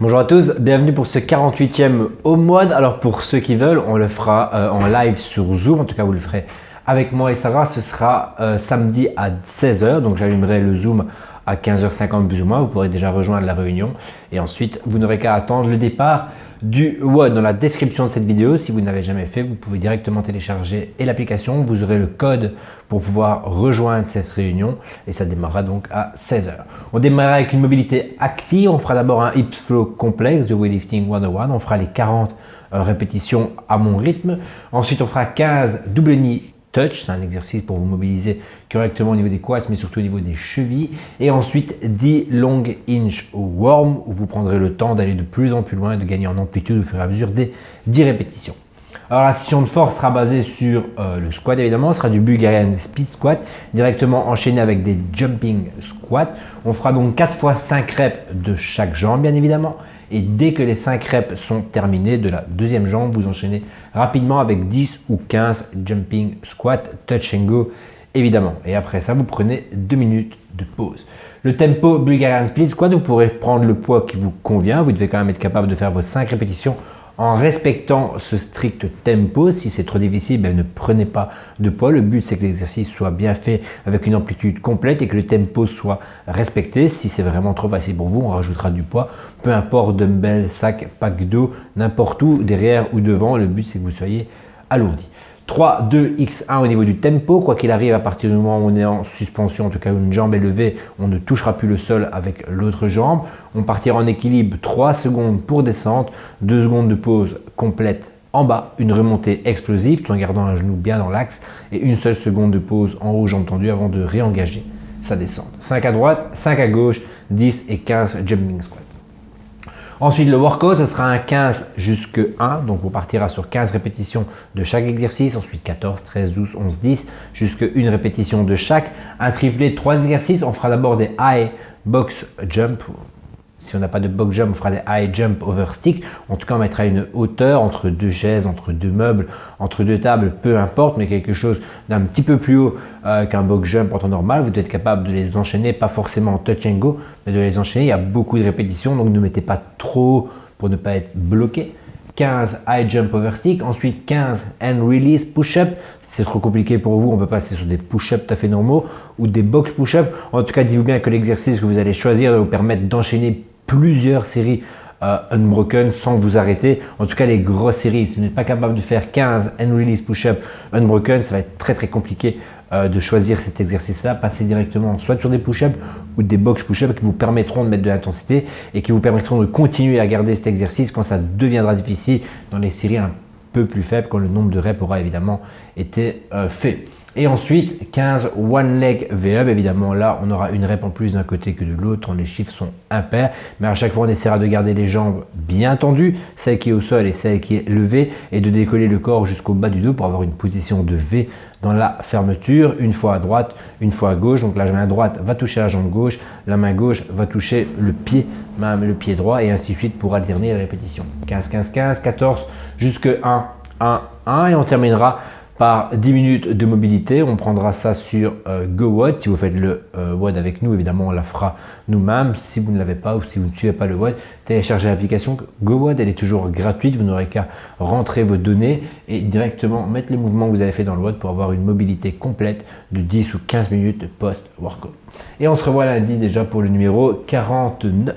Bonjour à tous, bienvenue pour ce 48e home WOD. Alors pour ceux qui veulent, on le fera en live sur Zoom, en tout cas vous le ferez avec moi et Sarah. Ce sera samedi à 16 h, donc j'allumerai le Zoom à 15 h 50 plus ou moins. Vous pourrez déjà rejoindre la réunion et ensuite vous n'aurez qu'à attendre le départ du WOD. Dans la description de cette vidéo, si vous n'avez jamais fait, vous pouvez directement télécharger l'application. Vous aurez le code pour pouvoir rejoindre cette réunion et ça démarrera donc à 16 h. On démarrera avec une mobilité active. On fera d'abord un hips flow complexe de weightlifting 101. On fera les 40 répétitions à mon rythme. Ensuite, on fera 15 double knee touch. C'est un exercice pour vous mobiliser correctement au niveau des quads, mais surtout au niveau des chevilles. Et ensuite, 10 long hinge warm où vous prendrez le temps d'aller de plus en plus loin et de gagner en amplitude au fur et à mesure des 10 répétitions. Alors la session de force sera basée sur le squat évidemment, ce sera du Bulgarian Split Squat directement enchaîné avec des jumping squats. On fera donc 4 fois 5 reps de chaque jambe bien évidemment. Et dès que les 5 reps sont terminés de la deuxième jambe, vous enchaînez rapidement avec 10 ou 15 jumping squat, touch and go évidemment. Et après ça, vous prenez 2 minutes de pause. Le tempo Bulgarian Split Squat, vous pourrez prendre le poids qui vous convient. Vous devez quand même être capable de faire vos 5 répétitions en respectant ce strict tempo. Si c'est trop difficile, ne prenez pas de poids. Le but, c'est que l'exercice soit bien fait avec une amplitude complète et que le tempo soit respecté. Si c'est vraiment trop facile pour vous, on rajoutera du poids. Peu importe, dumbbell, sac, pack d'eau, n'importe où, derrière ou devant. Le but, c'est que vous soyez alourdi. 3, 2, X1 au niveau du tempo. Quoi qu'il arrive, à partir du moment où on est en suspension, en tout cas où une jambe est levée, on ne touchera plus le sol avec l'autre jambe. On partira en équilibre 3 secondes pour descendre, 2 secondes de pause complète en bas, une remontée explosive tout en gardant un genou bien dans l'axe et une seule seconde de pause en haut, jambes tendues avant de réengager sa descente. 5 à droite, 5 à gauche, 10 et 15 jumping squats. Ensuite, le workout, ce sera un 15 jusqu'à 1. Donc, on partira sur 15 répétitions de chaque exercice. Ensuite, 14, 13, 12, 11, 10, jusqu'à une répétition de chaque. Un triplé de 3 exercices. On fera d'abord des high box jump. Si on n'a pas de box jump, on fera des high jump over stick. En tout cas, on mettra une hauteur entre 2 chaises, entre 2 meubles, entre 2 tables, peu importe, mais quelque chose d'un petit peu plus haut qu'un box jump en temps normal. Vous devez être capable de les enchaîner, pas forcément en touch and go, mais de les enchaîner. Il y a beaucoup de répétitions, donc ne mettez pas trop pour ne pas être bloqué. 15 high jump over stick, ensuite 15 hand release push-up. Si c'est trop compliqué pour vous, on peut passer sur des push-ups tout à fait normaux ou des box push-up. En tout cas, dites-vous bien que l'exercice que vous allez choisir va vous permettre d'enchaîner plusieurs séries unbroken sans vous arrêter. En tout cas, les grosses séries, si vous n'êtes pas capable de faire 15 hand release push-up unbroken, ça va être très compliqué de choisir cet exercice-là. Passez directement soit sur des push-ups ou des box push-ups qui vous permettront de mettre de l'intensité et qui vous permettront de continuer à garder cet exercice quand ça deviendra difficile dans les séries un peu plus faibles, quand le nombre de reps aura évidemment été fait. Et ensuite, 15 one leg V-up. Évidemment, là, on aura une rep en plus d'un côté que de l'autre. Les chiffres sont impairs. Mais à chaque fois, on essaiera de garder les jambes bien tendues, celle qui est au sol et celle qui est levée, et de décoller le corps jusqu'au bas du dos pour avoir une position de V dans la fermeture. Une fois à droite, une fois à gauche. Donc la main droite va toucher la jambe gauche, la main gauche va toucher le pied, même le pied droit, et ainsi de suite pour alterner les répétitions. 15, 15, 15, 14, jusque 1, 1, 1, et on terminera par 10 minutes de mobilité. On prendra ça sur GoWOD. Si vous faites le WOD avec nous, évidemment, on la fera nous-mêmes. Si vous ne l'avez pas ou si vous ne suivez pas le WOD, téléchargez l'application GoWOD. Elle est toujours gratuite. Vous n'aurez qu'à rentrer vos données et directement mettre les mouvements que vous avez fait dans le WOD pour avoir une mobilité complète de 10 ou 15 minutes post-workout. Et on se revoit lundi déjà pour le numéro 49.